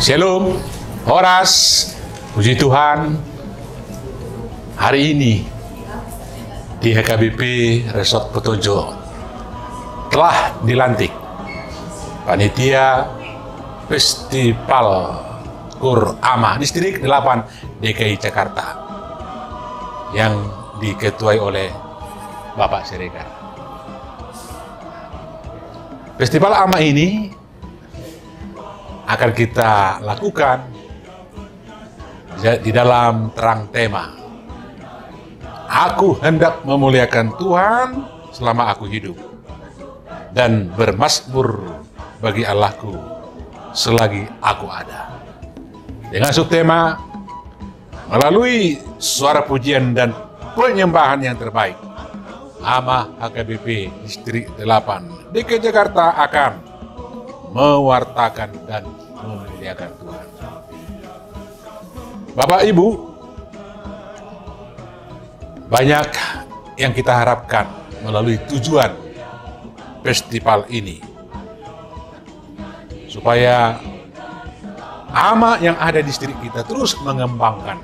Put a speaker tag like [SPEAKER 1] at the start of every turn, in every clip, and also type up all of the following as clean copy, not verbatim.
[SPEAKER 1] Shalom, Horas, puji Tuhan. Hari ini di HKBP Resort Potojo telah dilantik panitia Festival Kur Ama Distrik 8 DKI Jakarta yang diketuai oleh Bapak Siregar. Festival Ama ini akan kita lakukan di dalam terang tema, aku hendak memuliakan Tuhan selama aku hidup dan bermazmur bagi Allahku selagi aku ada. Dengan subtema, melalui suara pujian dan penyembahan yang terbaik, Ama HKBP Distrik 8 DKI Jakarta akan mewartakan dan memuliakan Tuhan. Bapak Ibu, banyak yang kita harapkan melalui tujuan festival ini, supaya ama yang ada di distrik kita terus mengembangkan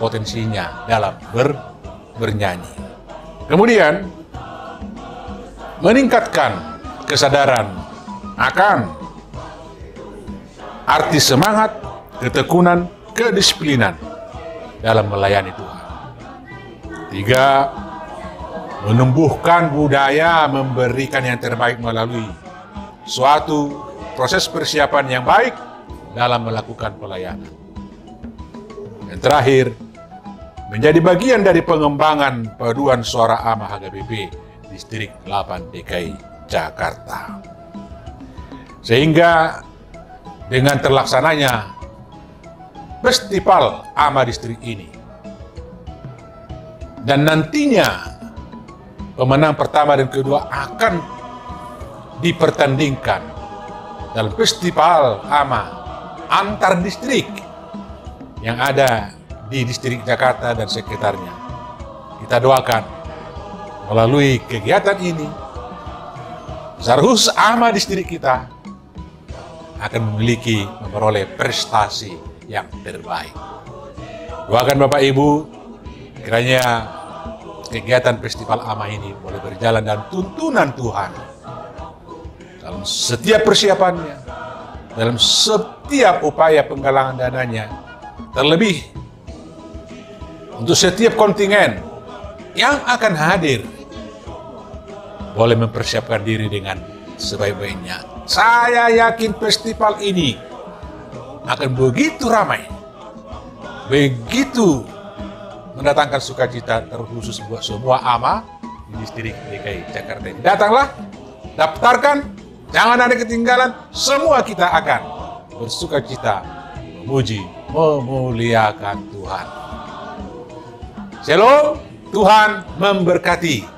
[SPEAKER 1] potensinya dalam bernyanyi. Kemudian meningkatkan kesadaran akan arti semangat, ketekunan, kedisiplinan dalam melayani Tuhan. 3. Menumbuhkan budaya memberikan yang terbaik melalui suatu proses persiapan yang baik dalam melakukan pelayanan. Yang terakhir, menjadi bagian dari pengembangan paduan suara ama HKBP Distrik 8 DKI Jakarta. Sehingga dengan terlaksananya Festival Ama Distrik ini, dan nantinya pemenang pertama dan kedua akan dipertandingkan dalam Festival Ama antar distrik yang ada di distrik Jakarta dan sekitarnya. Kita doakan melalui kegiatan ini, seharusnya ama distrik kita akan memperoleh prestasi yang terbaik. Doakan Bapak Ibu, kiranya kegiatan Festival Ama ini boleh berjalan dalam tuntunan Tuhan, dalam setiap persiapannya, dalam setiap upaya penggalangan dananya, terlebih untuk setiap kontingen yang akan hadir boleh mempersiapkan diri dengan sebaik-baiknya. Saya yakin festival ini akan begitu ramai, begitu mendatangkan sukacita terkhusus buat semua ama di distrik DKI Jakarta ini. Datanglah, daftarkan, jangan ada ketinggalan, semua kita akan bersukacita, memuji, memuliakan Tuhan. Shalom, Tuhan memberkati.